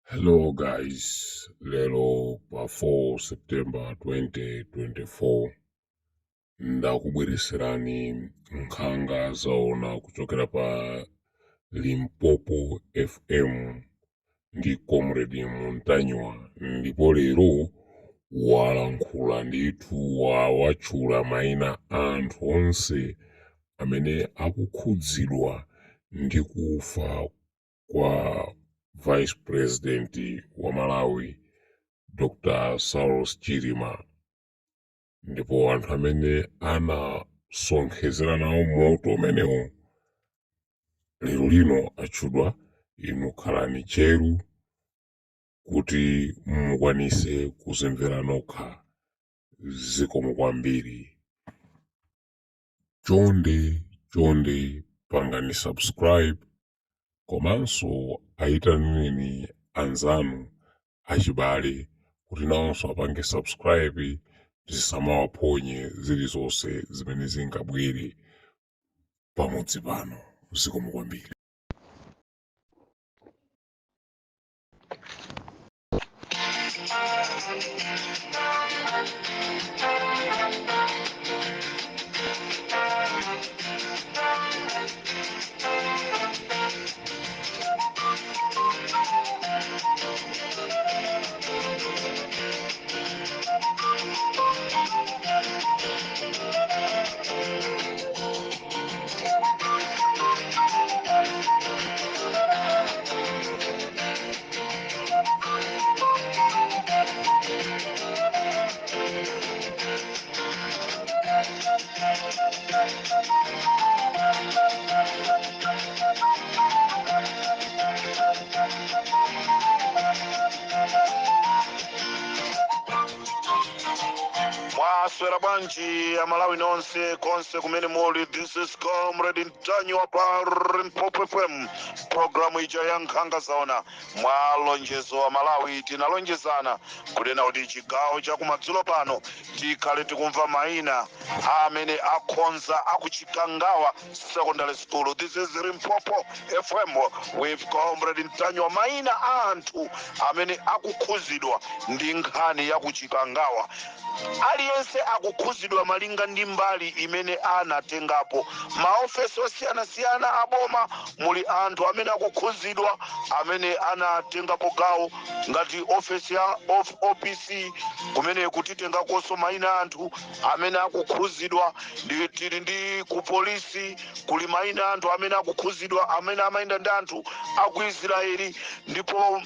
Hello guys, lero pa 4 September 2024 ndakubwereserani nkhanga zaona kuchokera pa Limpopo FM ndi Comrade Montanywa, ndipo lero walankhula ndithu watchula mayina anthu onse amene akukhudzidwa ndi kufa kwa Vice President wa Malawi Dr. Saulos Chilima, ndipo anthu amene anasonkhezera nawo moto umenewo lero lino atchudwa. Inu khalani cheru kuti mukwanise kuzimvera nokha. Zikomo kwambiri. Chonde pangani subscribe, komanso ayitaneni anzanu achibale kuti nawonso apange subscribe, zisamawaphonye zilizonse zimene zingabwere pamudzi pano. Zikomo kwambiri. Mwaswera bwanji Amalawi nonse konse kumene muli. This is Comrade Montanywa pa Limpopo FM, programu ija ya nkhanga zaona. Mwalonjezo wa Malawi tinalonjezana kunena kuti chigawo cha kumadzulo pano tikhale tikumva mayina amene akhonza akuchikangawa secondary school. This is Limpopo FM with Comrade Montanywa, mayina a anthu amene akukhuzidwa ndi nkhani ya kuchikangawa. Aliyense akukhuzidwa malinga ndi mbali imene anatengapo. Maofesi osiyana-siyana aboma muli anthu amene akukhuzidwa amene anatengapo gawo, ngati ofesi ya OPC kumene kutitengakonso mayina anthu amene akukhuzidwa. Tili ndi ku polisi kuli mayina anthu amene akukhuzidwa amene amayenda ndi anthu aku Israeli, ndipo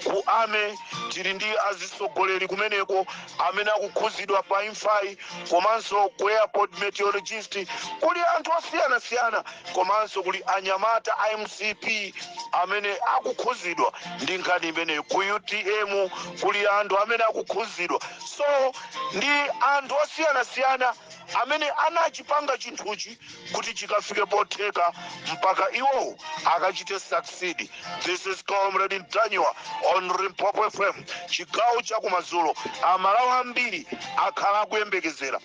ku ame tili ndi azisogoleri kumeneko amene akukhuzidwa pa imfai, komanso ku airport meteorologist kuli anthu osiyana-siyana, komanso kuli anyamata IMCP amene akukhuzidwa ndi nkhani imeneyo. Ku UTM kuli anthu amene akukhuzidwa. So ndi anthu osiyana-siyana amene anachipanga chinthuchi kuti chikafike potheka mpaka iwo akachite succeed. This is Comrade Montanywa on Limpopo FM, chigawo cha kumadzulo. Amalawi ambiri akhala akuyembekezera.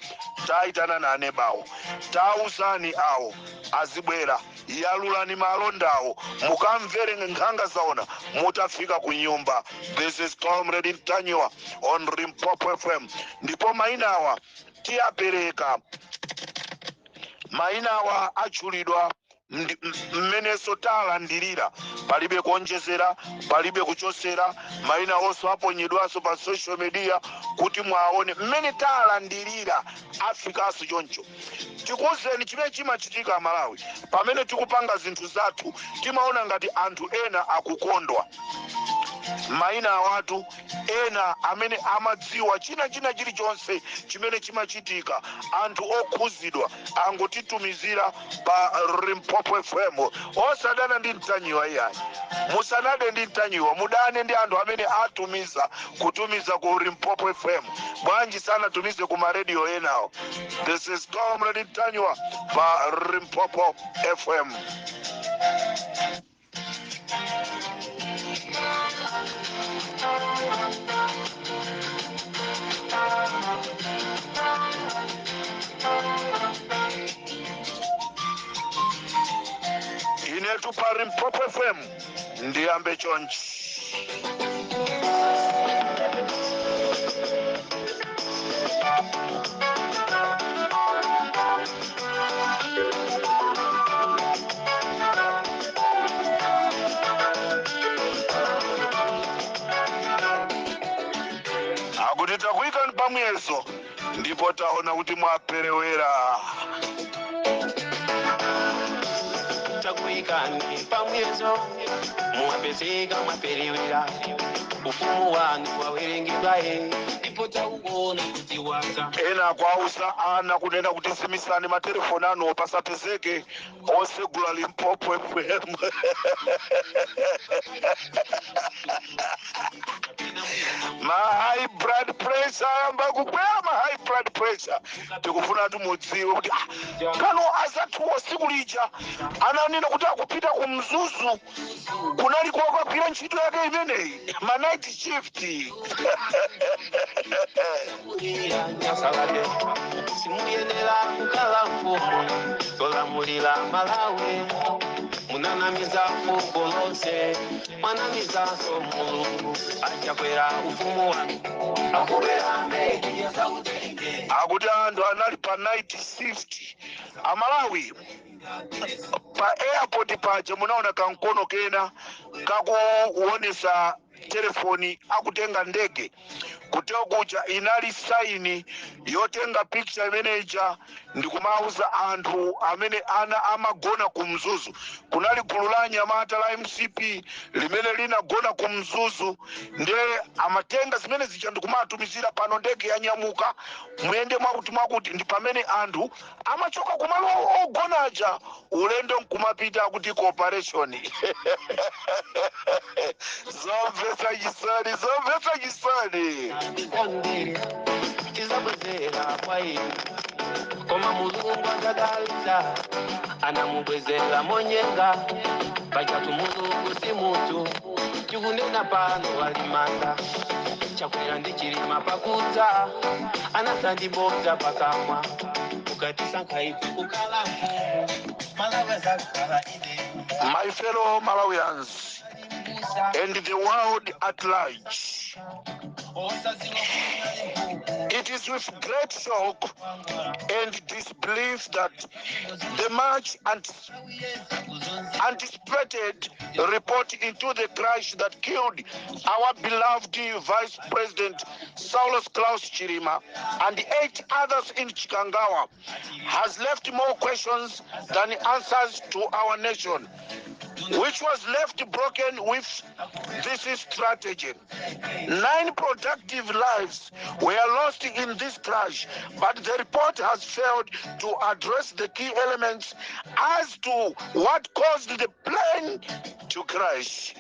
Tayitana nane bawo, tauzani awo azibwera, yalulani malondawo, mukamvere nkhanga zaona, mutafika ku nyumba. This is Comrade Montanywa on Limpopo FM. Ndipo mayinawa tiyapereka, mayinawa achulidwa mmene talandirira, palibe kuonjezera, palibe kuchosera. Mayina onse aponyedwanso pa social media kuti mwaone mmene talandirira Afrikanso choncho. Tikuwuzeni chimene chimachitika Amalawi pamene tikupanga zinthu zathu, timaona ngati anthu ena akukondwa. Mayina awatu ena amene amadziwa china chilichonse chimene chimachitika, anthu okhuzidwa angotitumizira pa Limpopo FM. Osadana ndi Montanywa iyayi, musanade ndi Montanywa, mudane ndi anthu amene kutumiza ku Limpopo FM. Bwanji sana tumize ku maradio enawo. This is Comrade Montanywa pa Limpopo FM. Inetu pa Limpopo FM ndiyambe chonchi. Akuti takuikani pamwezo ndipo taona kuti mwaperewera. Takuikani pamwezo mwapezeka mwaperewera, ufumu wanu wawerengedwa ndipo tauona kuti waza. Ena kwausa ana kunena kuti simisani matelefoni ano pasapezeke osegula Limpopo FM. Ma high blood pressure amba kukwera, ma high blood pressure tikufuna tumudziwe kuti kano azathuwa siku lija ananena kuti akupita ku Mzuzu kunali kwakagwira ntchito yake imeneyi ma night shift. Simuyenera kukala mfumu tolamulira Malawi, munanamiza fuko lonse mwanamizaso Mulungu achakwera ufumu wanu akubera mbeki ya sautenge. Akuti anthu anali pa night shift Amalawi pa airport paja munaona kankono kena kakuonesa telefoni akutenga ndege kuteo kuja inali saini yotenga picture imeneja ndikumauza anthu amene ana amagona ku Mzuzu. Kunali gulu la anyamata la MCP limene linagona ku Mzuzu, ndiye amatenga zimene zija ndikumatumizira pano ndege yanyamuka muyende mwakuti ndi pamene anthu amachoka kumalo ogonaja ulendo nkumapita kuti cooperation. Zomvetsa chisoni. Tizabwezera kwa inu koma Mulungu akadalitsa anamubwezera monyenga pachatu Mulungu si munthu chikunena pano walimanda chakwera ndi chilima pakudza anasandibodza pakamwa ukatisankha ife kukhala Malawi zakhala ine. My fellow Malawians and the world at large, it is with great shock and disbelief that the much anticipated report into the crash that killed our beloved Vice President Saulos Klaus Chilima and 8 others in Chikangawa has left more questions than answers to our nation, which was left broken with this strategy. 9 productive lives were lost in this crash, but the report has failed to address the key elements as to what caused the plane to crash.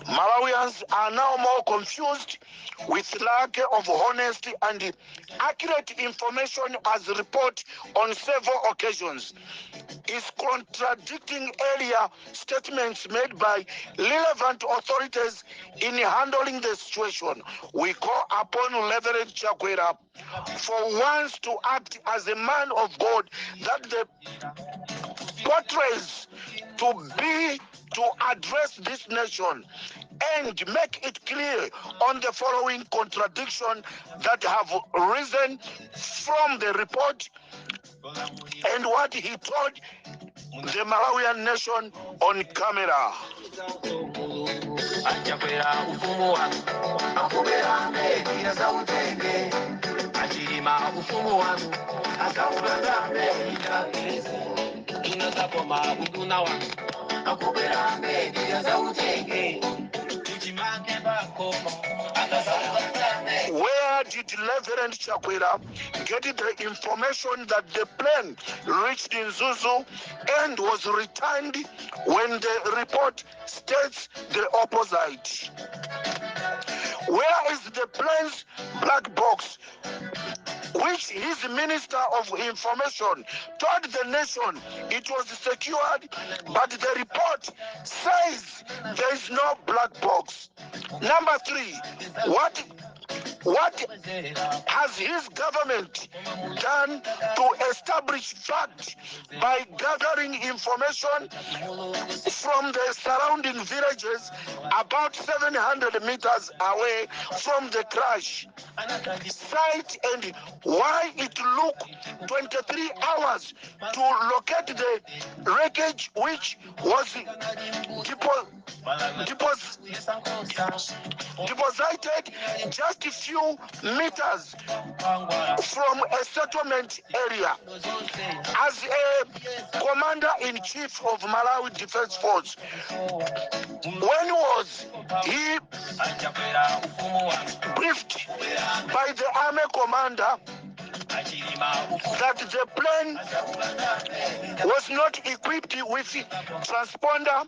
Malawians are now more confused with lack of honesty and accurate information as report on several occasions is contradicting earlier statements made by relevant authorities in handling the situation. We call upon Reverend Chakwera for once to act as a man of God that the portrays to be to address this nation and make it clear on the following contradiction that have risen from the report and what he told the Malawian nation on camera. Where did Reverend Chakwera get the information that the plane reached in Zuzu and was returned when the report states the opposite? Where is the plane's black box, which which his Minister of Information told the nation it was secured, but the report says there is no black box. Number three, what has his government done to establish fact by gathering information from the surrounding villages about 700 meters away from the crash site, and why it took 23 hours to locate the wreckage, which was deposited just a few meters from a settlement area. As a commander-in-chief of Malawi Defense Force, when was he briefed by the army commander that the plane was not equipped with transponder?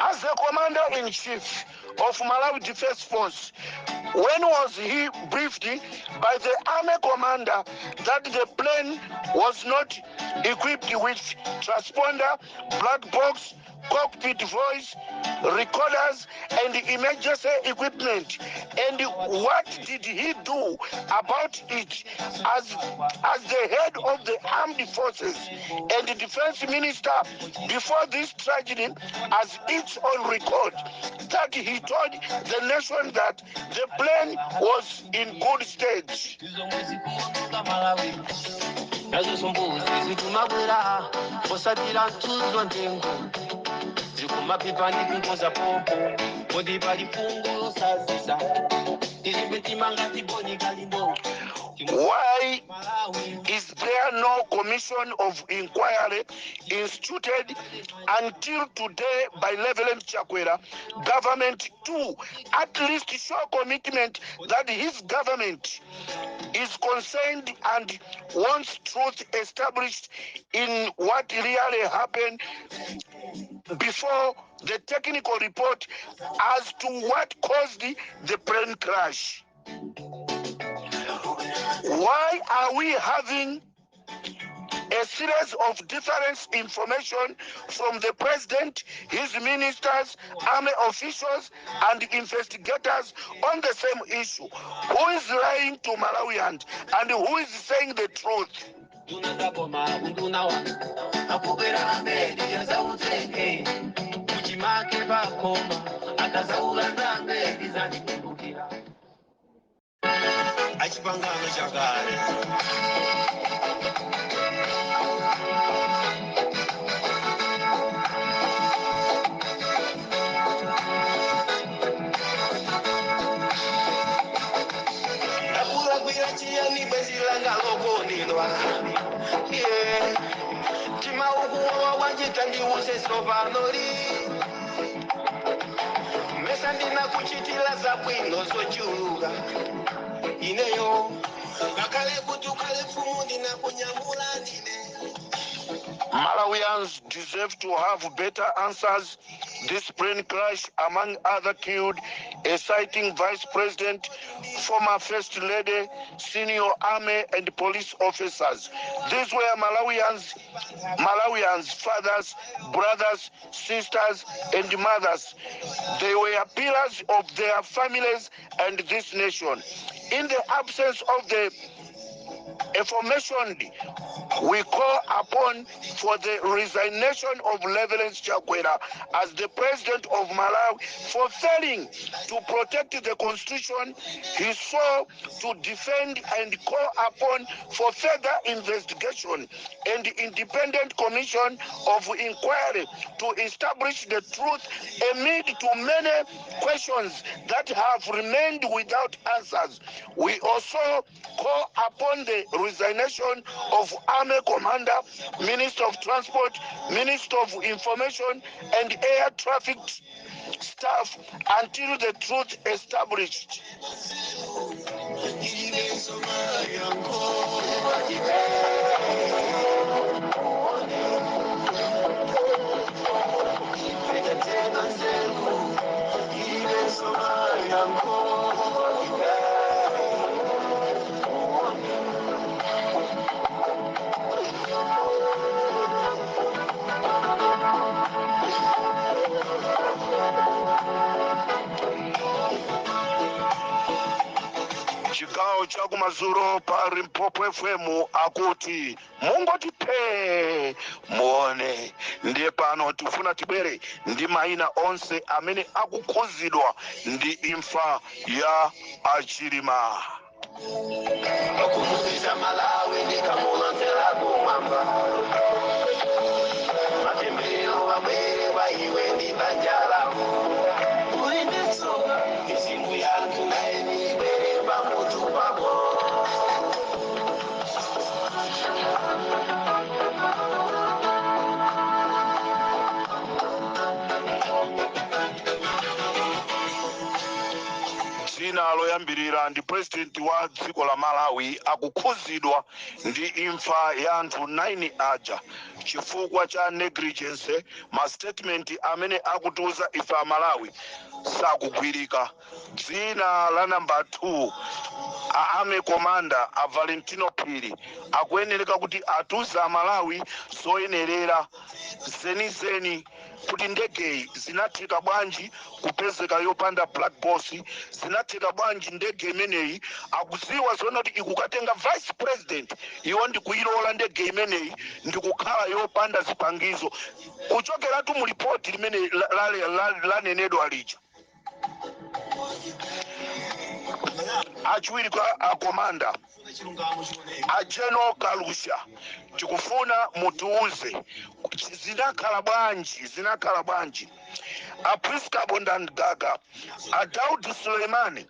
As the commander-in-chief of Malawi Defense Force, when was he briefed by the army commander that the plane was not equipped with transponder, black box, cockpit voice, recorders, and emergency equipment? And what did he do about it as the head of the armed forces and the defense minister before this tragedy, as its own record, that he told the nation that the plane was in good state? Why is there no commission of inquiry instituted until today by Reverend Chakwera government to at least show commitment that his government is concerned and wants truth established in what really happened before the technical report as to what caused the plane crash? Why are we having a series of different information from the president, his ministers, army officials, and investigators on the same issue? Who is lying to Malawians and who is saying the truth? Mesandina kuchitila zabwino zochuluka ineyo kakale kutukale fundi na kunyamula ndine. Malawians deserve to have better answers. This plane crash, among other killed, a sighting vice president, former first lady, senior army and police officers. These were Malawians, fathers, brothers, sisters, and mothers. They were pillars of their families and this nation. In the absence of the information, we call upon for the resignation of Reverend Chakwera as the president of Malawi for failing to protect the constitution he swore to defend, and call upon for further investigation and independent commission of inquiry to establish the truth amid to many questions that have remained without answers. We also call upon the resignation of Army Commander, Minister of Transport, Minister of Information, and Air Traffic staff until the truth established. kumazuro pa Limpopo FM akuti mungotiphe muone. Ndiye pano tifuna tibwere ndi mayina onse amene akukhuzidwa ndi imfa ya Achilima. Okumulisha Malawi ndikamulonzera kumwamba matembero wabwere waiwe ndi banjalamu ulinesoka mizimu yangu naye nibwere pamutu pako. Dzina loyambirira ndi president wa dziko la Malawi akukhuzidwa ndi imfa ya anthu 9 aja chifukwa cha negligence. Ma statement amene akutiuza ife a Malawi sakugwirika. Dzina la number 2 Army Commander a Valentino Phiri akuyenereka kuti atuza Malawi zoyenerera zenizeni kuti ndege zinatheka bwanji kupezeka yopanda black box, zinatheka bwanji ndege imeneyi akuziwa zona kuti ikukatenga vice president iwo ndikuilola ndege imeneyi ndikukhala yopanda zipangizo kuchokeratu mu report limene lanenedwa lija. Achiwiri kwa akomanda a General Kalusha tikufuna mutiuze zinakhala bwanji a Priska Bondangaga a Daudi Suleimani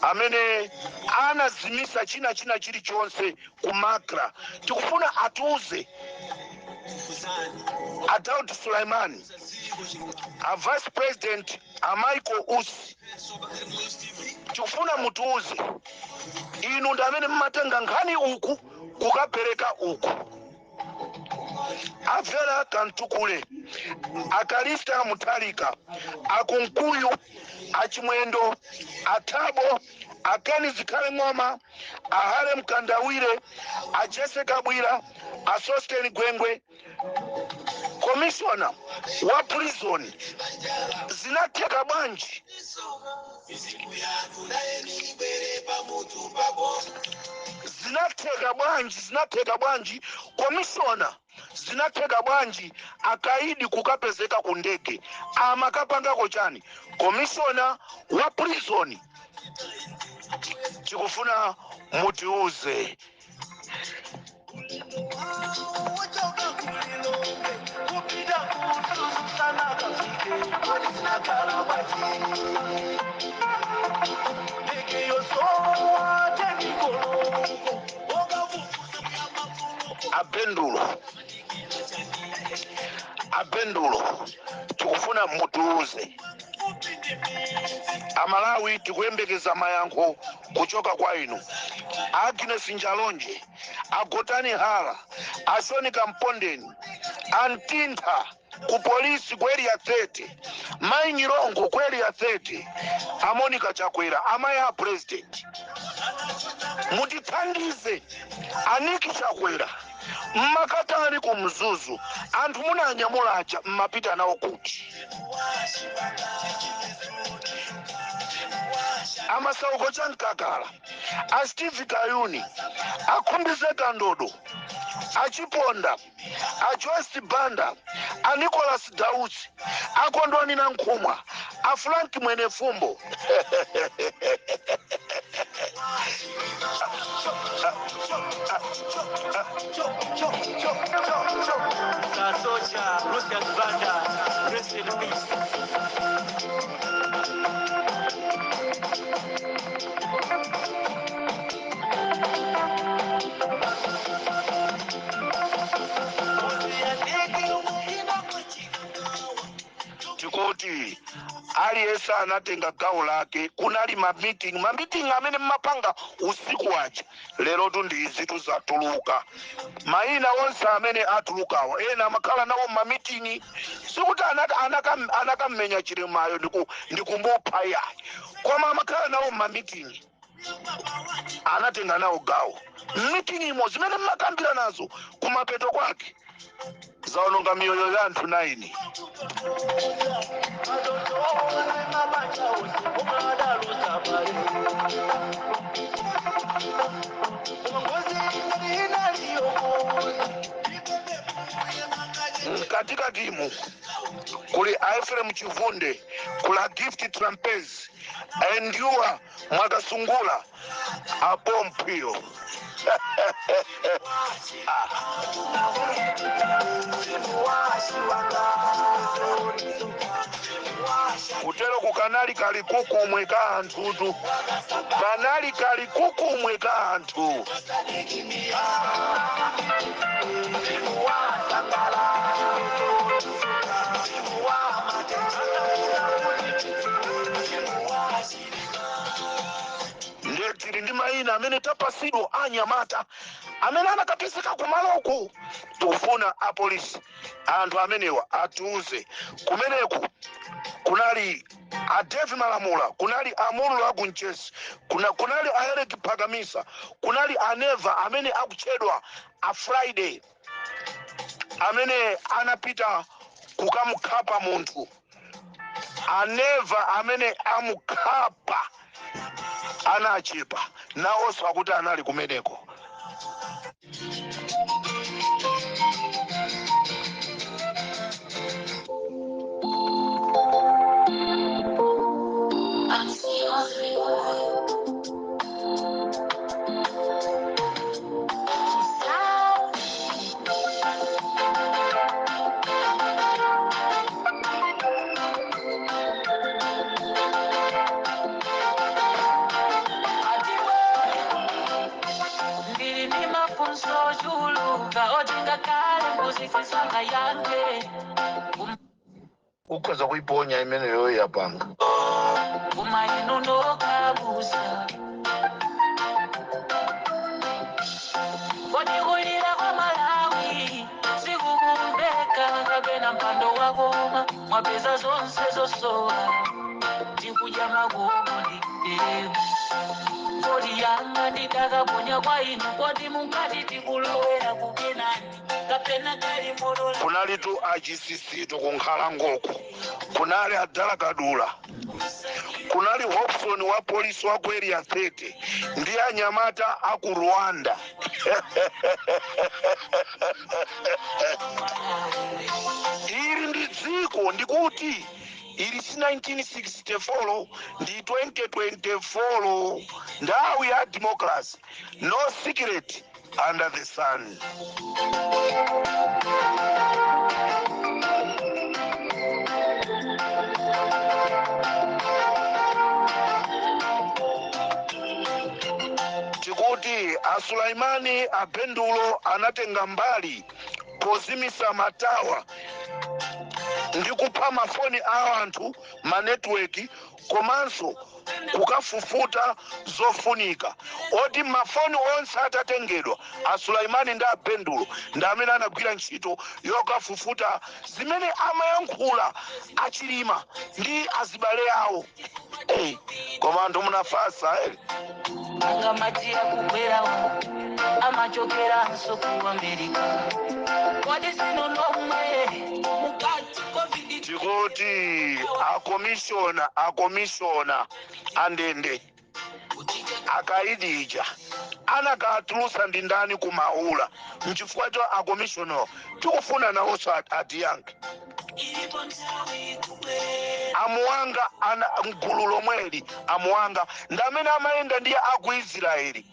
amene anazimisa china chilichonse ku Makra. Tikufuna atuze a Daudi Suleimani, a Vice President a Michael Usi. Tikufuna mutuuze inu ndi amene mmatenga nkhani uku kukapereka uku. Avera Kantukule, Akalista Mutalika, Akunkuyu, Achimwendo, Atabo, Akeni Zikale Ngoma, Ahale Mkandawire, Ajese Kabwira, Asosteni Gwengwe, Commissioner wa prison zinatheka bwanji. Zinatheka bwanji Commissioner zinatheka bwanji akaidi kukapezeka ku ndege amakapangako chani. Commissioner wa prison tikufuna mutiuze. Abendulo tikufuna mutuuze. Amalawi tikuyembekeza mayankho kuchoka kwa inu. Agnes Njalonje, Agotani Hala, Asonika Mpondeni, Antinta ku polisi kweli ya 30, Mainyirongo kweli ya 30, Amonika Chakwera amaya president. Mutithandize Aniki Chakwera mmakatani ku Mzuzu anthu munanyamulacha mmapita nawo kuti. Amasauko chankakala a Steve Kayuni akhumbizeka Ndodo achiponda a Joyce Banda a Nicholas Dausi akondwani na Nkhumwa a Frank Mwenefumbo. Kasocha, Lucius Banda, rest in peace. Tikoti aliyesa anatenga gawo lake. Kunali mameeting amene mmapanga usiku waja. Lero tundi zitu zatuluka. Maina onse amene atulukawa ena amakhala nawo mameeting sikuti anakamenya Chilemayo ndikumupha yayi. Koma amakhala nawo mameeting anatenga nawo gawo. Meeting imo zimene mmakambira nazo kumapeto kwake zaononga miyoyo ya anthu 9. Katika timu kuli Ephraim Chivunde, kula Gift Trampezi, Endua Mwagasungula, Apompio. Kutero kukanali kali kukumwe ka anthu, kanali kali kukumwe ka anthu. Ndetiri ndi mayina amene tapasidwa anyamata amene anakapezeka kumaloku. Tufuna apolisi anthu amenewa atiuze kumeneku kunali a Devi Malamula, kunali Amuru Agunchesi, kunali a Eric Pagamisa, kunali a Neva amene akutchedwa a Friday amene anapita kukamukhapa munthu, a Neva amene amukhapa anachepa nawonso akuti anali kumeneko. Ukoza kuiponya imeneyo yapanga umayinono kabusa Wadiwira kwa Malawi sikukumbeka kapena mpando wako mwapeza zonse zosowa tikuja magomoni kodi yanga nditakaponya kwa inu kodi mungati tikulowera kukenani kapena kali modola. Kunali tu AGCC tukunkhala ngoku, kunali Adala Kadula, kunali Hobson wa polisi wa ku area 30 ndi anyamata aku Rwanda. Iri ndi dziko ndikuti ili si 1964 ndi 2024 ndawi ya democracy, no secret under the sun. Tikuti Sulaimani Abendulo anatenga mbali pozimisa matawa ndi kupha mafoni a anthu manetwork komanso kukafufuta zofunika oti mafoni onse atatengedwa Sulaimani ndi Abendulo ndi amene anagwira ntchito yokafufuta zimene amayankhula achilima ndi azibale awo. Koma anthu munafasa anga matia kubwerawo amachokera nsoku Amerika kodi sino nomwe mukati covid tikuti akomishona andende akaidija anakatulusa ndi ndani kumaula mchifukwa cha akomishona tikufuna nawonso atiyanke. Amuwanga ana mgulu lomweli amuwanga ndamene amayenda ndiye aku Israeli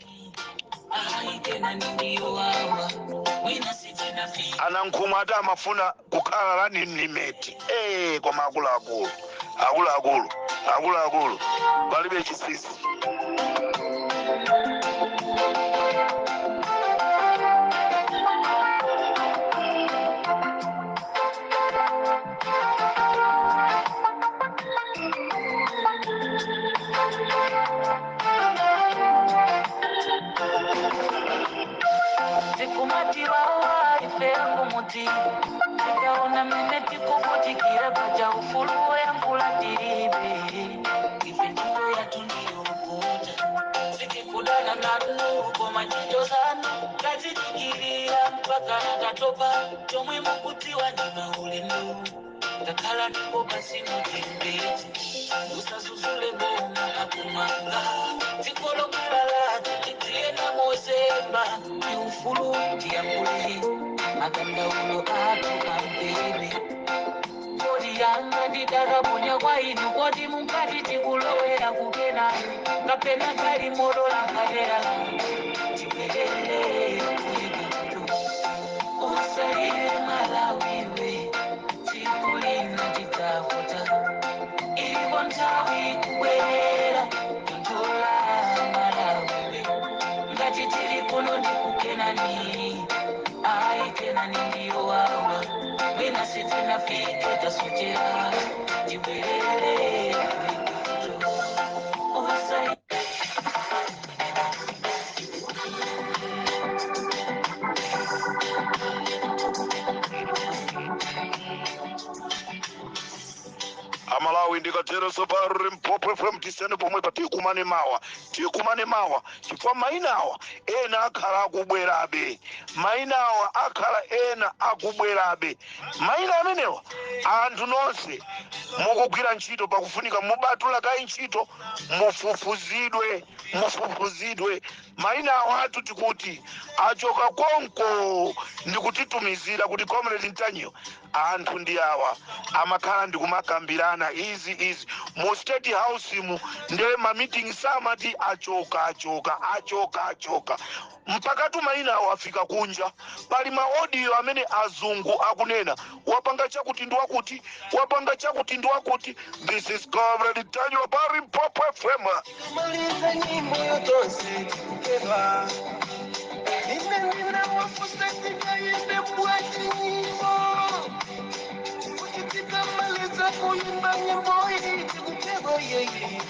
anankhumwa ati amafuna kukhala lani nimeti koma akuluakulu palibe chisisi. Tikumatiwa ifeangu muti tikaona meneti kukutikira paja ufulu yankula tiribe ife ndito yatuniyokuta sikikudana naruko majijo sana kazitikirira mpaka Katopa chomwe mukutiwa ni maulendo ngakhala ndipo basi mutembezi usazuzule ngoma akumanga tikolo kulala titie na mozemba ni ufulu tiambule magandaulo atu ambebe kodi yanga nditaka ponya kwa inu kodi mukati tikulowera kukena kapena kali modo la kadera tibelele kulikutu usalire Malawiwe tikulina titafuta ivo ntawi kubwera ntola Malawiwe ngati tiri kuno ndikukenani ai kenani ndiyo wawa wina sitina fike tasutira tibelele kulikutu usalire Amalawi ndikatero sopari mpopo FM tisene pomwe pa tikumane mawa chifukwa mainawa ena akhala akubwerabe mainawa akhala ena akubwerabe maina amenewa anthu nonse mukugwira ntchito pakufunika mubatula kai ntchito mufufuzidwe mainawa athu tikuti achoka konko ndikutitumizira kuti comrade Ntanyiwa anthu ndi awa amakhala ndikumakambirana izi mu state house mu ndiye ma meeting samati achoka mpaka tumaina wafika kunja pali ma audio amene azungu akunena wapanga chakuti ndiwakuti wapanga chakuti ndiwakuti. This is comrade Ntanyiwa pari Mpopo FM. maliza nyimbo yotonse kukeba nina wafusa tikayende bwati nyimbo ukitika maliza kuimba nyimbo hii tikukeba yeye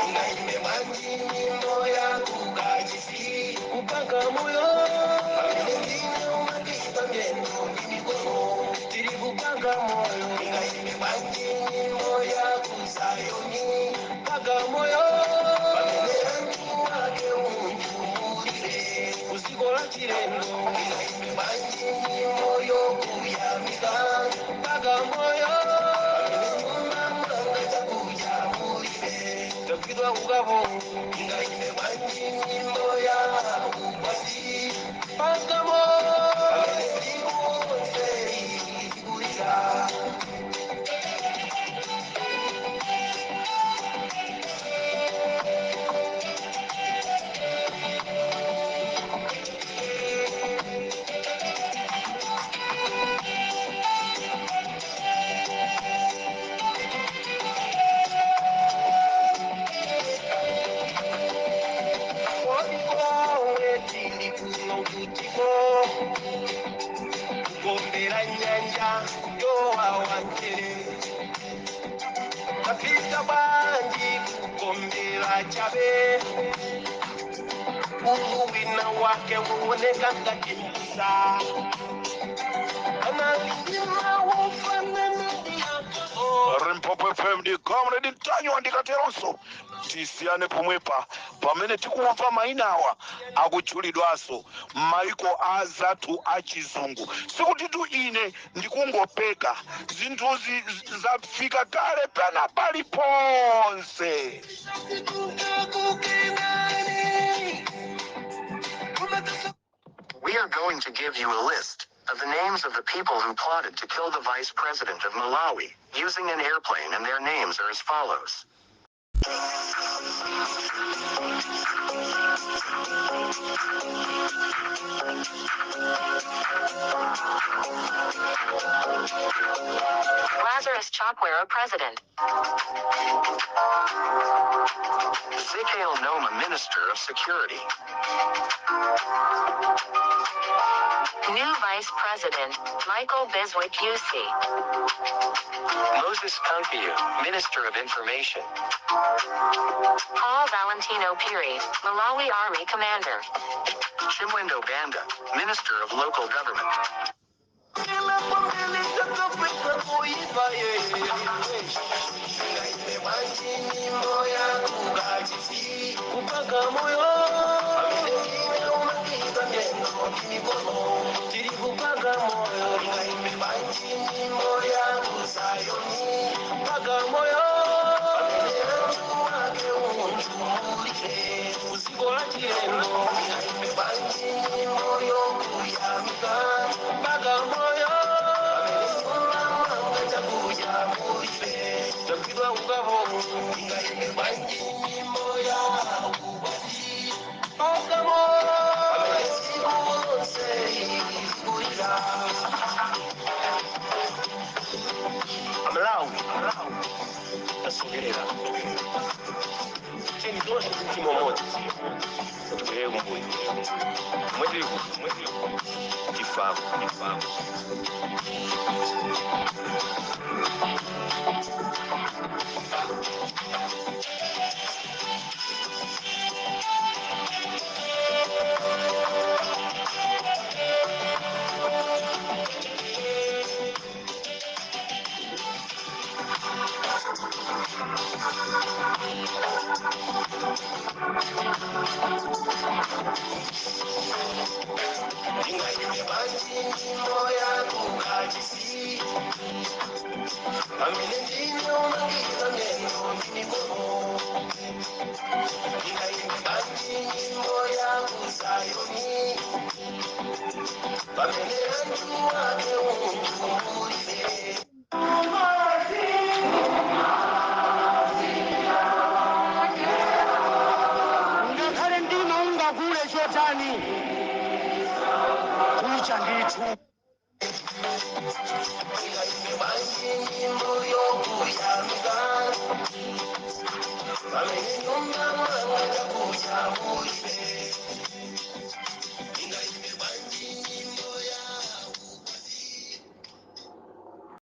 ingaime manji nyimbo ya kukajisi kupanga moyo ingine umakita ngendo nimikono tiri kupanga moyo ingaime manji nyimbo ya kusayoni paga moyo pamenerantu wake umumurire usikola chirendo ingaime manji nyimbo yo kuyamika paga moyo pamenenyuma mwanga chakuyamurire tapidwa ugabo ingaime manji nyimbo ya ukwasi paga moyo pamenezikunze ikulira kugombera nyanja kutoa wankere kapita banji kugombera chabe wina wake uoneka ngati mbusa analindima ufanana Mpopo FM ndi comrade Ntanyiwa ndikateronso tisiyane pomwepa pamene tikumva mainawa akutchulidwanso maiko azathu achizungu sikuti tu ine ndikungopeka zinthuzi zafika kale pena paliponse. We are going to give you a list of the names of the people who plotted to kill the Vice President of Malawi using an airplane, and their names are as follows. Lazarus Chakwera, President. Ezekiel Noma, Minister of Security. New Vice President, Michael Biswick UC. Moses Kankiyu, Minister of Information. Paul Valentino Piri, Malawi Army Commander. Chimwendo Banda, Minister of Local Government. Malawi, tasogelera cheni toshe mtima mmoja tukulee kumbuyo mwezi kifago Valentino unga kule shotani kucha nditu